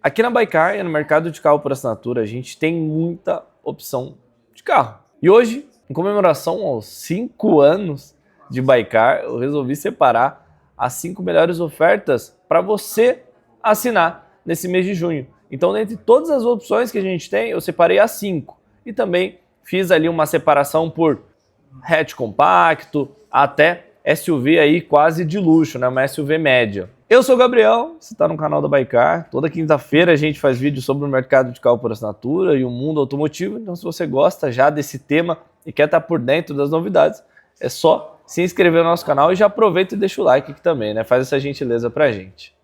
Aqui na Baikar e no mercado de carro por assinatura, a gente tem muita opção de carro. E hoje, em comemoração aos 5 anos de Baikar, eu resolvi separar as 5 melhores ofertas para você assinar nesse mês de junho. Então, dentre todas as opções que a gente tem, eu separei as 5. E também fiz ali uma separação por hatch compacto até SUV aí quase de luxo, né? Uma SUV média. Eu sou o Gabriel, você está no canal da Baikar. Toda quinta-feira a gente faz vídeo sobre o mercado de carro por assinatura e o mundo automotivo. Então, se você gosta já desse tema e quer estar por dentro das novidades, é só se inscrever no nosso canal e já aproveita e deixa o like aqui também, né? Faz essa gentileza pra gente.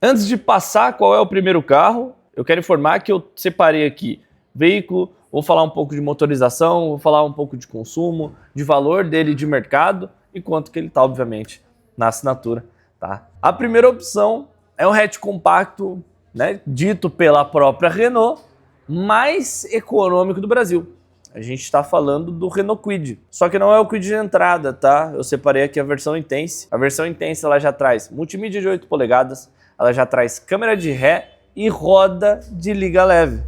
Antes de passar qual é o primeiro carro, eu quero informar que eu separei aqui veículo, vou falar um pouco de motorização, vou falar um pouco de consumo, de valor dele de mercado e quanto que ele está, obviamente, na assinatura, tá? A primeira opção é um hatch compacto, né, dito pela própria Renault, mais econômico do Brasil. A gente está falando do Renault Kwid, só que não é o Kwid de entrada, tá? Eu separei aqui a versão Intense. A versão Intense ela já traz multimídia de 8 polegadas, ela já traz câmera de ré e roda de liga leve.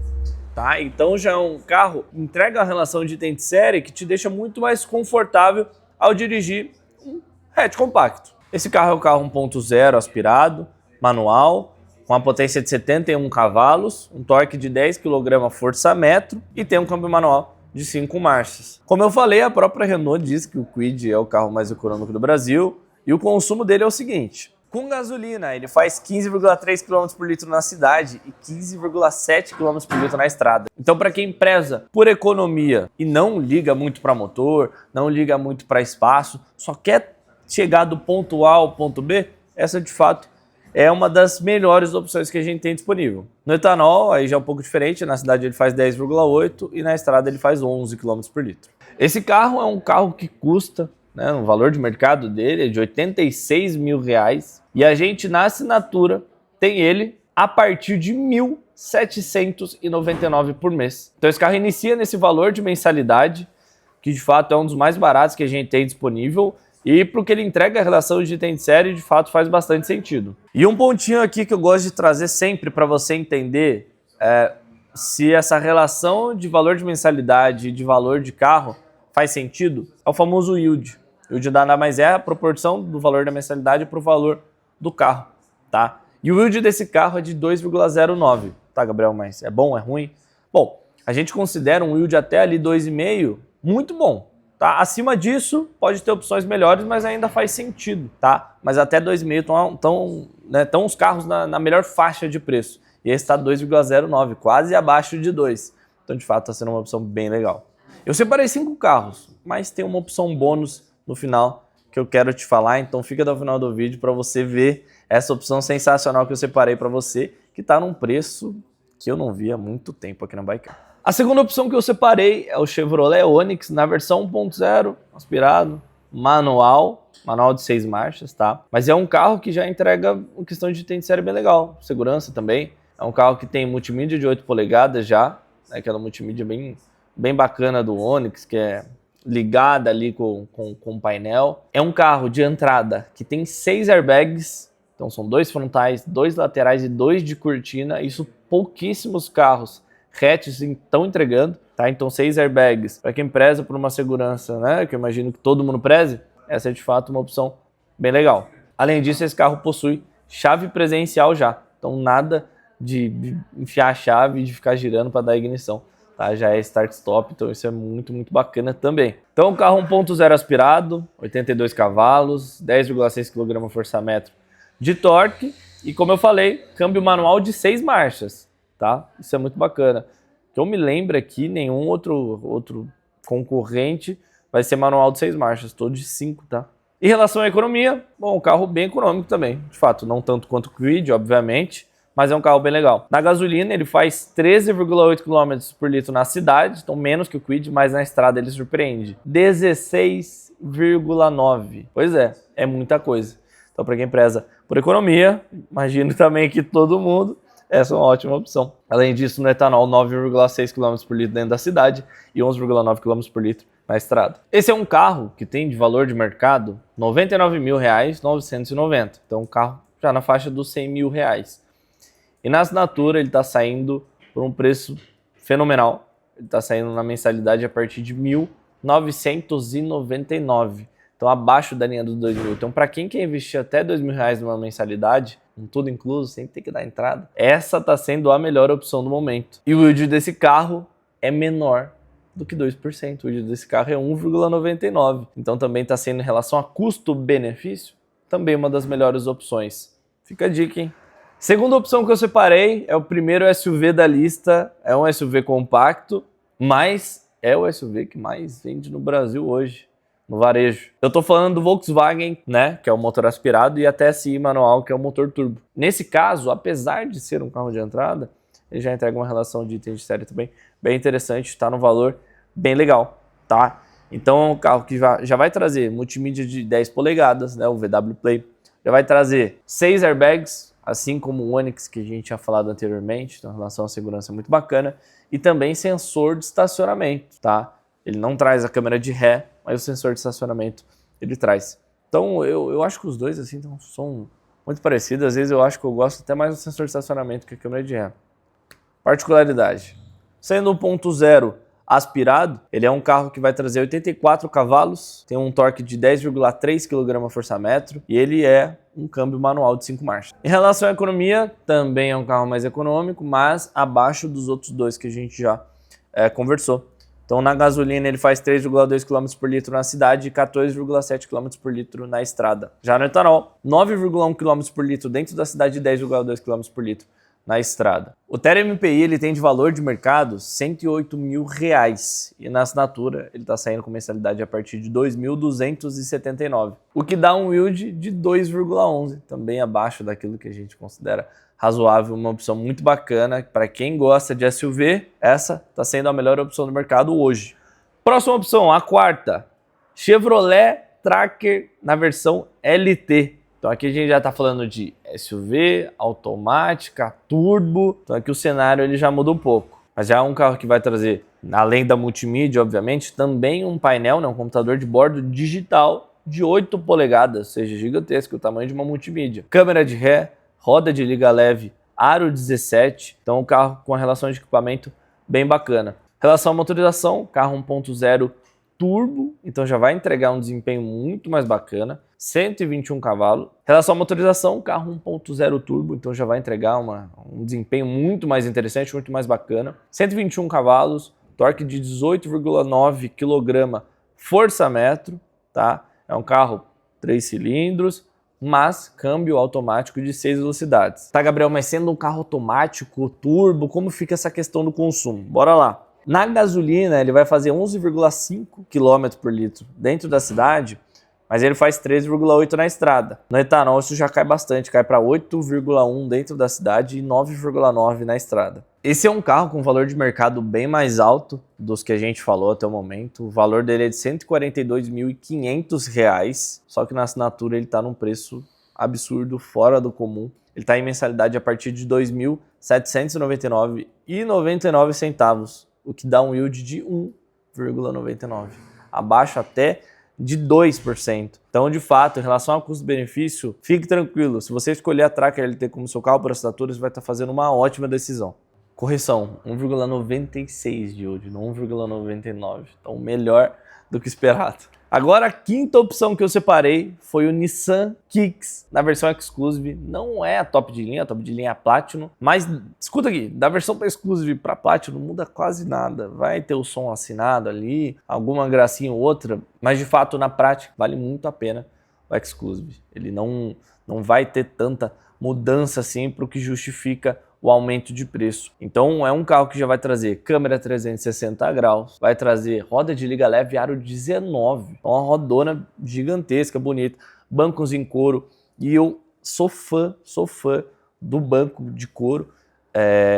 Tá? Então já é um carro que entrega a relação de item de série que te deixa muito mais confortável ao dirigir um hatch compacto. Esse carro é um carro 1.0 aspirado, manual, com uma potência de 71 cavalos, um torque de 10 kgfm e tem um câmbio manual de 5 marchas. Como eu falei, a própria Renault diz que o Kwid é o carro mais econômico do Brasil e o consumo dele é o seguinte: com gasolina, ele faz 15,3 km por litro na cidade e 15,7 km por litro na estrada. Então, para quem preza por economia e não liga muito para motor, não liga muito para espaço, só quer chegar do ponto A ao ponto B, essa de fato é uma das melhores opções que a gente tem disponível. No etanol, aí já é um pouco diferente, na cidade ele faz 10,8 e na estrada ele faz 11 km por litro. Esse carro é um carro que custa, né, o valor de mercado dele é de R$86 mil e a gente na assinatura tem ele a partir de R$ 1.799 por mês. Então esse carro inicia nesse valor de mensalidade, que de fato é um dos mais baratos que a gente tem disponível e porque ele entrega a relação de item de série, de fato faz bastante sentido. E um pontinho aqui que eu gosto de trazer sempre para você entender se essa relação de valor de mensalidade e de valor de carro faz sentido, é o famoso yield. O yield nada mais é a proporção do valor da mensalidade para o valor do carro, tá? E o yield desse carro é de 2,09, tá, Gabriel? Mas é bom, é ruim? Bom, a gente considera um yield até ali 2,5 muito bom, tá? Acima disso, pode ter opções melhores, mas ainda faz sentido, tá? Mas até 2,5 estão os carros na melhor faixa de preço. E esse está 2,09, quase abaixo de 2. Então, de fato, está sendo uma opção bem legal. Eu separei 5 carros, mas tem uma opção bônus no final que eu quero te falar, então fica até o final do vídeo para você ver essa opção sensacional que eu separei para você, que está num preço que eu não vi há muito tempo aqui na Baikar. A segunda opção que eu separei é o Chevrolet Onix na versão 1.0, aspirado, manual de 6 marchas, tá? Mas é um carro que já entrega uma questão de item de série bem legal, segurança também. É um carro que tem multimídia de 8 polegadas já, né? Aquela multimídia bem bacana do Onix, que é ligada ali com o painel. É um carro de entrada que tem 6 airbags, então são 2 frontais, 2 laterais e 2 de cortina. Isso pouquíssimos carros hatches estão entregando, tá? Então 6 airbags, para quem preza por uma segurança, né, que eu imagino que todo mundo preze, essa é de fato uma opção bem legal. Além disso, esse carro possui chave presencial já, então nada de enfiar a chave e de ficar girando para dar ignição. Tá, já é start-stop, então isso é muito, muito bacana também. Então, carro 1.0 aspirado, 82 cavalos, 10,6 kgfm de torque e, como eu falei, câmbio manual de 6 marchas, tá? Isso é muito bacana. Que eu me lembro aqui, nenhum outro concorrente vai ser manual de 6 marchas, todo de 5, tá? Em relação à economia, bom, um carro bem econômico também, de fato, não tanto quanto o Kwid, obviamente, mas é um carro bem legal. Na gasolina, ele faz 13,8 km por litro na cidade, então menos que o Kwid, mas na estrada ele surpreende. 16,9. Pois é muita coisa. Então, para quem preza por economia, imagino também que todo mundo, essa é uma ótima opção. Além disso, no etanol, 9,6 km por litro dentro da cidade e 11,9 km por litro na estrada. Esse é um carro que tem de valor de mercado R$ 99.990. Então, um carro já na faixa dos R$100.000. E na assinatura ele está saindo por um preço fenomenal. Ele está saindo na mensalidade a partir de R$1.999. Então abaixo da linha dos R$2.000. Então para quem quer investir até R$2.000 numa mensalidade, com tudo incluso, sem ter que dar entrada, essa está sendo a melhor opção do momento. E o yield desse carro é menor do que 2%. O yield desse carro é 1,99. Então também está sendo, em relação a custo-benefício, também uma das melhores opções. Fica a dica, hein? Segunda opção que eu separei é o primeiro SUV da lista. É um SUV compacto, mas é o SUV que mais vende no Brasil hoje, no varejo. Eu tô falando do Volkswagen, né, que é o motor aspirado, e a TSI manual, que é o motor turbo. Nesse caso, apesar de ser um carro de entrada, ele já entrega uma relação de item de série também bem interessante, está no valor bem legal, tá? Então é um carro que já vai trazer multimídia de 10 polegadas, né, o VW Play, já vai trazer 6 airbags, assim como o Onix que a gente tinha falado anteriormente, então a relação à segurança é muito bacana, e também sensor de estacionamento, tá? Ele não traz a câmera de ré, mas o sensor de estacionamento ele traz. Então eu acho que os dois assim são muito parecidos, às vezes eu acho que eu gosto até mais do sensor de estacionamento que a câmera de ré. Particularidade, sendo 1.0 aspirado, ele é um carro que vai trazer 84 cavalos, tem um torque de 10,3 kgfm e ele é um câmbio manual de 5 marchas. Em relação à economia, também é um carro mais econômico, mas abaixo dos outros dois que a gente já conversou. Então na gasolina ele faz 3,2 km por litro na cidade e 14,7 km por litro na estrada. Já no etanol, 9,1 km por litro dentro da cidade e 10,2 km por litro na estrada. O TER-MPI ele tem de valor de mercado R$108.000 e na assinatura ele está saindo com mensalidade a partir de R$2.279, o que dá um yield de 2,11, também abaixo daquilo que a gente considera razoável, uma opção muito bacana para quem gosta de SUV. Essa está sendo a melhor opção do mercado hoje. Próxima opção, a quarta, Chevrolet Tracker na versão LT. Então aqui a gente já está falando de SUV, automática, turbo. Então aqui o cenário ele já muda um pouco. Mas já é um carro que vai trazer, além da multimídia, obviamente, também um painel, né, um computador de bordo digital de 8 polegadas, ou seja, gigantesco, o tamanho de uma multimídia. Câmera de ré, roda de liga leve, aro 17. Então um carro com a relação de equipamento bem bacana. Relação à motorização, carro 1.0 turbo, então já vai entregar um desempenho muito mais bacana, 121 cavalos. Relação à motorização, carro 1.0 turbo, então já vai entregar um desempenho muito mais interessante, muito mais bacana. 121 cavalos, torque de 18,9 kgfm, tá? É um carro 3 cilindros, mas câmbio automático de 6 velocidades. Tá, Gabriel, mas sendo um carro automático, turbo, como fica essa questão do consumo? Bora lá. Na gasolina, ele vai fazer 11,5 km por litro dentro da cidade, mas ele faz 13,8 na estrada. No etanol, isso já cai bastante, cai para 8,1 dentro da cidade e 9,9 na estrada. Esse é um carro com valor de mercado bem mais alto dos que a gente falou até o momento. O valor dele é de R$142.500, só que na assinatura ele está num preço absurdo, fora do comum. Ele está em mensalidade a partir de R$2.799,99, o que dá um yield de 1,99, abaixo até de 2%. Então, de fato, em relação ao custo-benefício, fique tranquilo. Se você escolher a Tracker LT como seu carro por assinatura, você vai estar fazendo uma ótima decisão. Correção, 1,96 de yield, não 1,99. Então, melhor do que esperado. Agora, a quinta opção que eu separei foi o Nissan Kicks na versão Exclusive. Não é a top de linha é a Platinum. Mas, escuta aqui, da versão para Exclusive para Platinum não muda quase nada. Vai ter o som assinado ali, alguma gracinha ou outra. Mas, de fato, na prática, vale muito a pena o Exclusive. Ele não vai ter tanta mudança assim para o que justifica o aumento de preço. Então é um carro que já vai trazer câmera 360 graus, vai trazer roda de liga leve aro 19, então uma rodona gigantesca, bonita, bancos em couro, e eu sou fã do banco de couro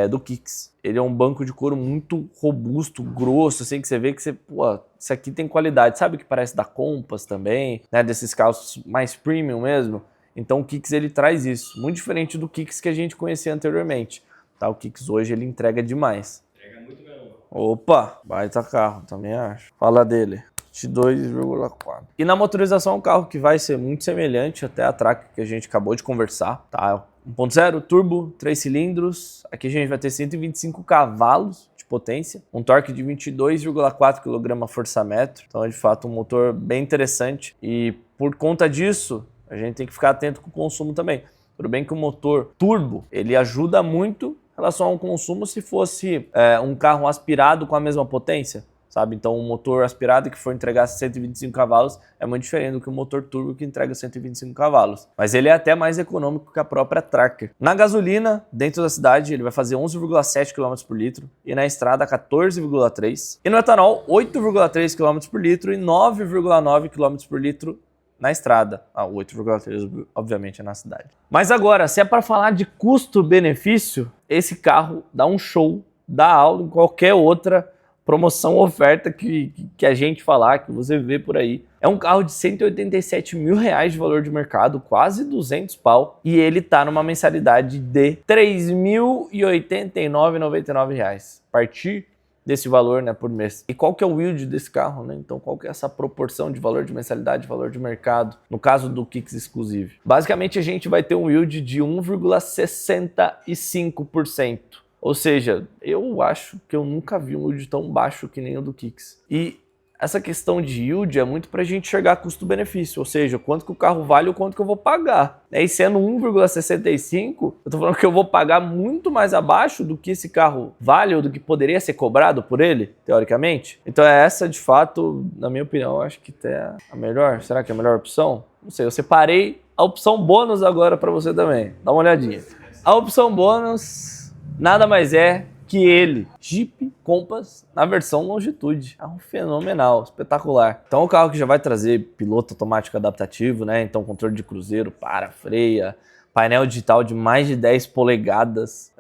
do Kicks. Ele é um banco de couro muito robusto, grosso, assim, que você vê que isso aqui tem qualidade, sabe, que parece da Compass também, né, desses carros mais premium mesmo. Então o Kicks ele traz isso, muito diferente do Kicks que a gente conhecia anteriormente. Tá? O Kicks hoje ele entrega demais. Entrega muito, garoto. Opa, baita carro, também acho. Fala dele. 22,4. E na motorização é um carro que vai ser muito semelhante até a Tracker que a gente acabou de conversar, tá? 1.0 turbo, 3 cilindros, aqui a gente vai ter 125 cavalos de potência, um torque de 22,4 kgfm, então é de fato um motor bem interessante e por conta disso a gente tem que ficar atento com o consumo também. Tudo bem que o motor turbo, ele ajuda muito em relação ao consumo se fosse um carro aspirado com a mesma potência, sabe? Então um motor aspirado que for entregar 125 cavalos é muito diferente do que o motor turbo que entrega 125 cavalos. Mas ele é até mais econômico que a própria Tracker. Na gasolina, dentro da cidade, ele vai fazer 11,7 km por litro e na estrada 14,3. E no etanol, 8,3 km por litro e 9,9 km por litro na estrada. 8,3 obviamente é na cidade. Mas agora, se é para falar de custo-benefício, esse carro dá um show, dá aula em qualquer outra promoção, oferta que a gente falar, que você vê por aí. É um carro de 187 mil reais de valor de mercado, quase 200 pau, e ele tá numa mensalidade de 3.089,99 reais. A partir desse valor, né, por mês. E qual que é o yield desse carro, né? Então qual que é essa proporção de valor de mensalidade, valor de mercado, no caso do Kicks Exclusive? Basicamente a gente vai ter um yield de 1,65%. Ou seja, eu acho que eu nunca vi um yield tão baixo que nem o do Kicks. E essa questão de yield é muito para a gente enxergar custo-benefício, ou seja, quanto que o carro vale ou quanto que eu vou pagar. E sendo 1,65, eu tô falando que eu vou pagar muito mais abaixo do que esse carro vale ou do que poderia ser cobrado por ele, teoricamente. Então é essa, de fato, na minha opinião, eu acho que é a melhor. Será que é a melhor opção? Não sei, eu separei a opção bônus agora para você também. Dá uma olhadinha. A opção bônus nada mais é que ele, Jeep Compass na versão Longitude. É um fenomenal, espetacular. Então é um carro que já vai trazer piloto automático adaptativo, né? Então controle de cruzeiro, para, freia, painel digital de mais de 10 polegadas,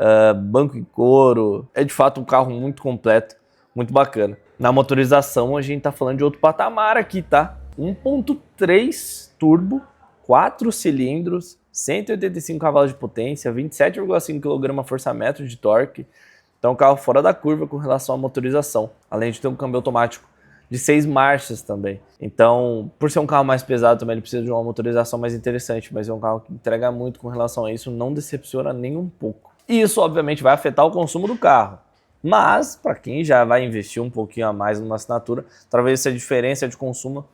banco em couro. É de fato um carro muito completo, muito bacana. Na motorização a gente tá falando de outro patamar aqui, tá? 1.3 turbo, 4 cilindros, 185 cavalos de potência, 27,5 kgfm de torque. Então, um carro fora da curva com relação à motorização, além de ter um câmbio automático de 6 marchas também. Então, por ser um carro mais pesado também, ele precisa de uma motorização mais interessante, mas é um carro que entrega muito com relação a isso, não decepciona nem um pouco. E isso, obviamente, vai afetar o consumo do carro. Mas, para quem já vai investir um pouquinho a mais numa assinatura, talvez essa diferença de consumo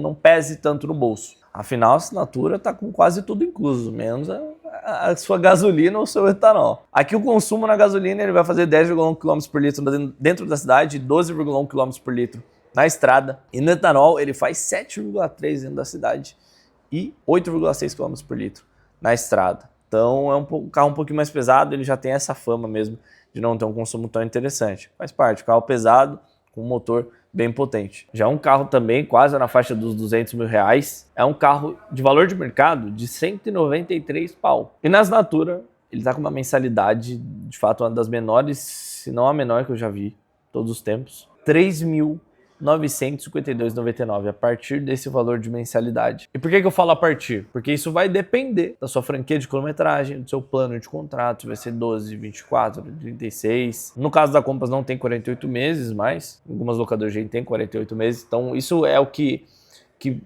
não pese tanto no bolso. Afinal, a assinatura está com quase tudo incluso, menos a sua gasolina ou o seu etanol. Aqui o consumo na gasolina ele vai fazer 10,1 km por litro dentro da cidade, 12,1 km por litro na estrada. E no etanol ele faz 7,3 dentro da cidade e 8,6 km por litro na estrada. Então é um carro um pouquinho mais pesado, ele já tem essa fama mesmo de não ter um consumo tão interessante. Faz parte, carro pesado com um motor bem potente. Já um carro também quase na faixa dos 200 mil reais, é um carro de valor de mercado de 193 pau. E na assinatura, ele tá com uma mensalidade, de fato, uma das menores, se não a menor que eu já vi, todos os tempos, 3.952,99 a partir desse valor de mensalidade. E por que eu falo a partir? Porque isso vai depender da sua franquia de quilometragem, do seu plano de contrato, vai ser 12, 24, 36. No caso da Compass não tem 48 meses, mas algumas locadoras já tem 48 meses, então isso é o que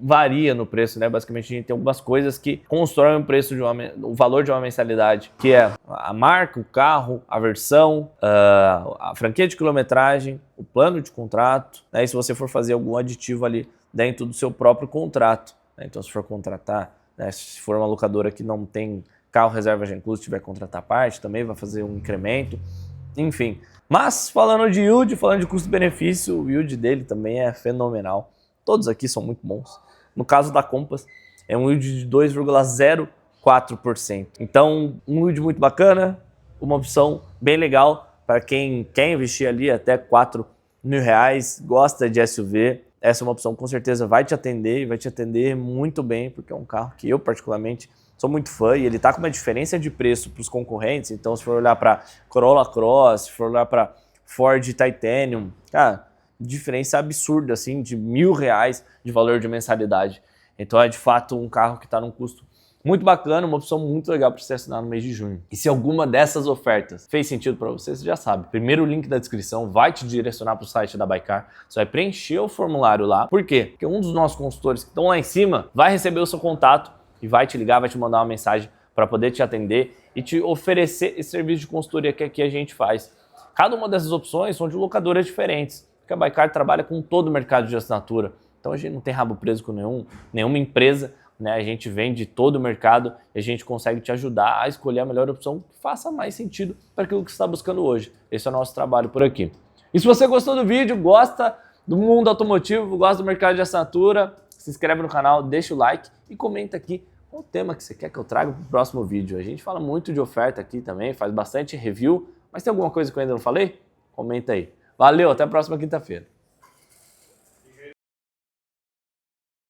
varia no preço, né? Basicamente a gente tem algumas coisas que constroem o preço o valor de uma mensalidade, que é a marca, o carro, a versão, a franquia de quilometragem, o plano de contrato, né? E se você for fazer algum aditivo ali dentro do seu próprio contrato, né? Então se for contratar, né? Se for uma locadora que não tem carro reserva já incluso, tiver que contratar parte, também vai fazer um incremento, enfim. Mas falando de yield, falando de custo-benefício, o yield dele também é fenomenal. Todos aqui são muito bons. No caso da Compass, é um yield de 2,04%. Então, um yield muito bacana, uma opção bem legal para quem quer investir ali até 4 mil reais, gosta de SUV. Essa é uma opção que com certeza vai te atender e vai te atender muito bem, porque é um carro que eu particularmente sou muito fã e ele está com uma diferença de preço para os concorrentes. Então, se for olhar para Corolla Cross, se for olhar para Ford Titanium, cara, diferença absurda, assim, de R$1.000 de valor de mensalidade. Então é de fato um carro que está num custo Muito bacana, uma opção muito legal para você assinar no mês de junho. E se alguma dessas ofertas fez sentido para você, você já sabe. Primeiro, o link da descrição vai te direcionar para o site da Baikar. Você vai preencher o formulário lá. Por quê? Porque um dos nossos consultores que estão lá em cima vai receber o seu contato e vai te ligar, vai te mandar uma mensagem para poder te atender e te oferecer esse serviço de consultoria que aqui a gente faz. Cada uma dessas opções são de locadoras diferentes, porque a Baikar trabalha com todo o mercado de assinatura. Então a gente não tem rabo preso com nenhuma empresa, né? A gente vende todo o mercado e a gente consegue te ajudar a escolher a melhor opção que faça mais sentido para aquilo que você está buscando hoje. Esse é o nosso trabalho por aqui. E se você gostou do vídeo, gosta do mundo automotivo, gosta do mercado de assinatura, se inscreve no canal, deixa o like e comenta aqui qual o tema que você quer que eu traga para o próximo vídeo. A gente fala muito de oferta aqui também, faz bastante review, mas tem alguma coisa que eu ainda não falei? Comenta aí. Valeu, até a próxima quinta-feira.